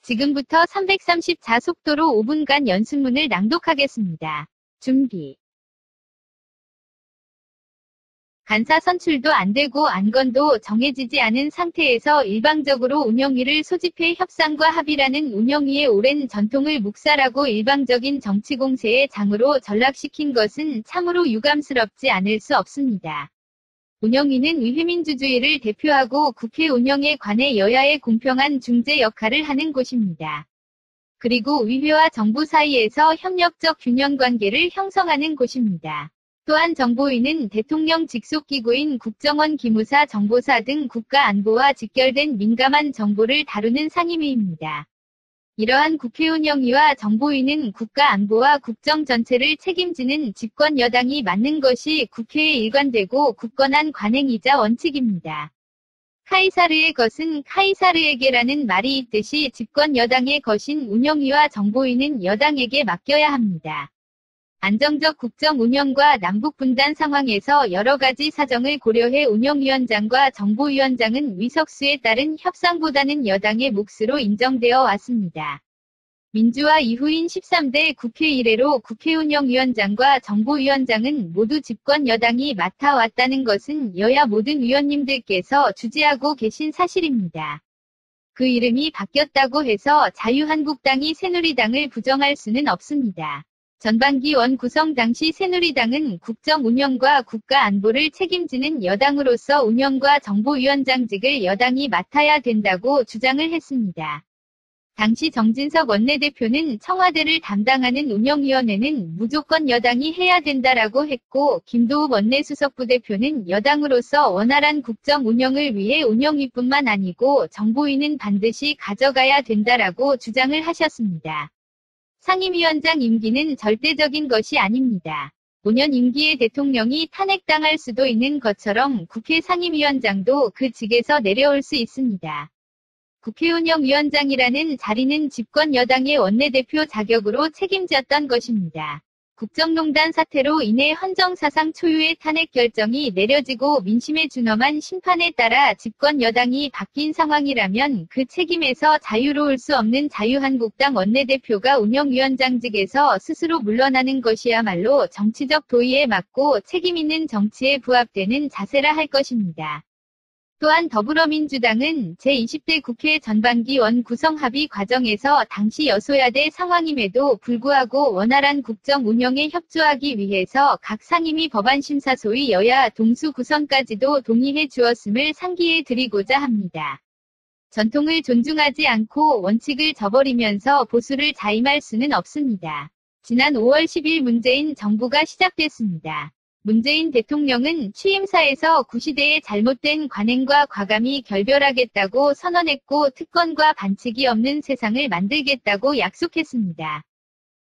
지금부터 334 속도로 5분간 연습문을 낭독하겠습니다. 준비. 간사 선출도 안되고 안건도 정해지지 않은 상태에서 일방적으로 운영위를 소집해 협상과 합의라는 운영위의 오랜 전통을 묵살하고 일방적인 정치공세의 장으로 전락시킨 것은 참으로 유감스럽지 않을 수 없습니다. 운영위는 의회민주주의를 대표하고 국회 운영에 관해 여야의 공평한 중재 역할을 하는 곳입니다. 그리고 의회와 정부 사이에서 협력적 균형관계를 형성하는 곳입니다. 또한 정보위는 대통령 직속기구인 국정원 기무사 정보사 등 국가안보와 직결된 민감한 정보를 다루는 상임위입니다. 이러한 국회 운영위와 정보위는 국가안보와 국정 전체를 책임지는 집권 여당이 맡는 것이 국회에 일관되고 굳건한 관행이자 원칙입니다. 카이사르의 것은 카이사르에게라는 말이 있듯이 집권 여당의 것인 운영위와 정보위는 여당에게 맡겨야 합니다. 안정적 국정 운영과 남북 분단 상황에서 여러 가지 사정을 고려해 운영위원장과 정보위원장은 위석수에 따른 협상보다는 여당의 몫으로 인정되어 왔습니다. 민주화 이후인 13대 국회 이래로 국회운영위원장과 정보위원장은 모두 집권 여당이 맡아왔다는 것은 여야 모든 위원님들께서 주재하고 계신 사실입니다. 그 이름이 바뀌었다고 해서 자유한국당이 새누리당을 부정할 수는 없습니다. 전반기 원 구성 당시 새누리당은 국정 운영과 국가 안보를 책임지는 여당으로서 운영과 정보위원장직을 여당이 맡아야 된다고 주장을 했습니다. 당시 정진석 원내대표는 청와대를 담당하는 운영위원회는 무조건 여당이 해야 된다라고 했고, 김도우 원내수석부대표는 여당으로서 원활한 국정 운영을 위해 운영위뿐만 아니고 정보위는 반드시 가져가야 된다라고 주장을 하셨습니다. 상임위원장 임기는 절대적인 것이 아닙니다. 5년 임기의 대통령이 탄핵당할 수도 있는 것처럼 국회 상임위원장도 그 직에서 내려올 수 있습니다. 국회운영위원장이라는 자리는 집권 여당의 원내대표 자격으로 책임졌던 것입니다. 국정농단 사태로 인해 헌정사상 초유의 탄핵 결정이 내려지고 민심에 준엄한 심판에 따라 집권 여당이 바뀐 상황이라면 그 책임에서 자유로울 수 없는 자유한국당 원내대표가 운영위원장직에서 스스로 물러나는 것이야말로 정치적 도의에 맞고 책임있는 정치에 부합되는 자세라 할 것입니다. 또한 더불어민주당은 제20대 국회 전반기 원 구성 합의 과정에서 당시 여소야대 상황임에도 불구하고 원활한 국정 운영에 협조하기 위해서 각 상임위 법안심사 소위 여야 동수 구성까지도 동의해 주었음을 상기해 드리고자 합니다. 전통을 존중하지 않고 원칙을 저버리면서 보수를 자임할 수는 없습니다. 지난 5월 10일 문재인 정부가 시작됐습니다. 문재인 대통령은 취임사에서 구시대의 잘못된 관행과 과감히 결별하겠다고 선언했고 특권과 반칙이 없는 세상을 만들겠다고 약속했습니다.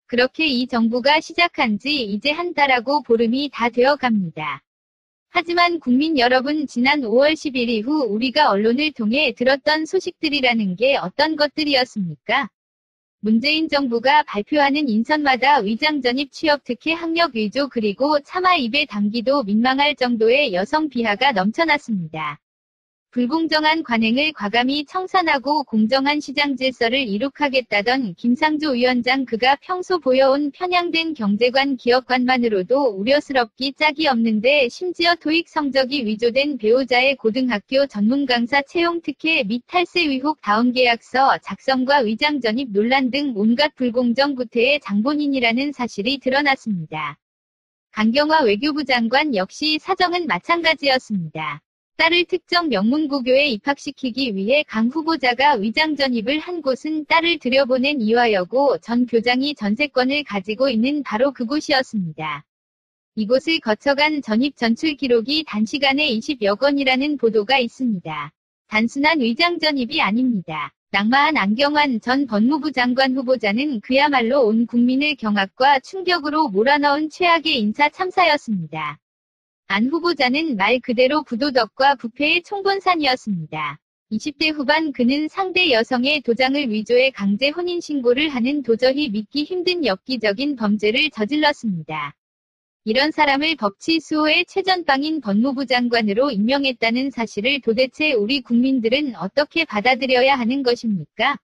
그렇게 이 정부가 시작한 지 이제 한 달하고 보름이 다 되어 갑니다. 하지만 국민 여러분, 지난 5월 10일 이후 우리가 언론을 통해 들었던 소식들이라는 게 어떤 것들이었습니까? 문재인 정부가 발표하는 인선마다 위장전입 취업 특혜 학력 위조 그리고 차마 입에 담기도 민망할 정도의 여성 비하가 넘쳐났습니다. 불공정한 관행을 과감히 청산하고 공정한 시장 질서를 이룩하겠다던 김상조 위원장, 그가 평소 보여온 편향된 경제관 기업관만으로도 우려스럽기 짝이 없는데 심지어 토익 성적이 위조된 배우자의 고등학교 전문 강사 채용 특혜 및 탈세 의혹 다운계약서 작성과 위장전입 논란 등 온갖 불공정 구태의 장본인이라는 사실이 드러났습니다. 강경화 외교부 장관 역시 사정은 마찬가지였습니다. 딸을 특정 명문고교에 입학시키기 위해 강 후보자가 위장전입을 한 곳은 딸을 들여보낸 이화여고 전 교장이 전세권을 가지고 있는 바로 그곳이었습니다. 이곳을 거쳐간 전입 전출 기록이 단시간에 20여 건이라는 보도가 있습니다. 단순한 위장전입이 아닙니다. 낙마한 안경환 전 법무부 장관 후보자는 그야말로 온 국민을 경악과 충격으로 몰아넣은 최악의 인사 참사였습니다. 안 후보자는 말 그대로 부도덕과 부패의 총본산이었습니다. 20대 후반 그는 상대 여성의 도장을 위조해 강제 혼인신고를 하는 도저히 믿기 힘든 엽기적인 범죄를 저질렀습니다. 이런 사람을 법치 수호의 최전방인 법무부 장관으로 임명했다는 사실을 도대체 우리 국민들은 어떻게 받아들여야 하는 것입니까?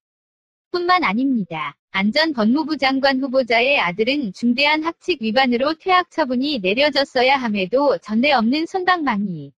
뿐만 아닙니다. 안전법무부 장관 후보자의 아들은 중대한 학칙 위반으로 퇴학 처분이 내려졌어야 함에도 전례 없는 솜방망이.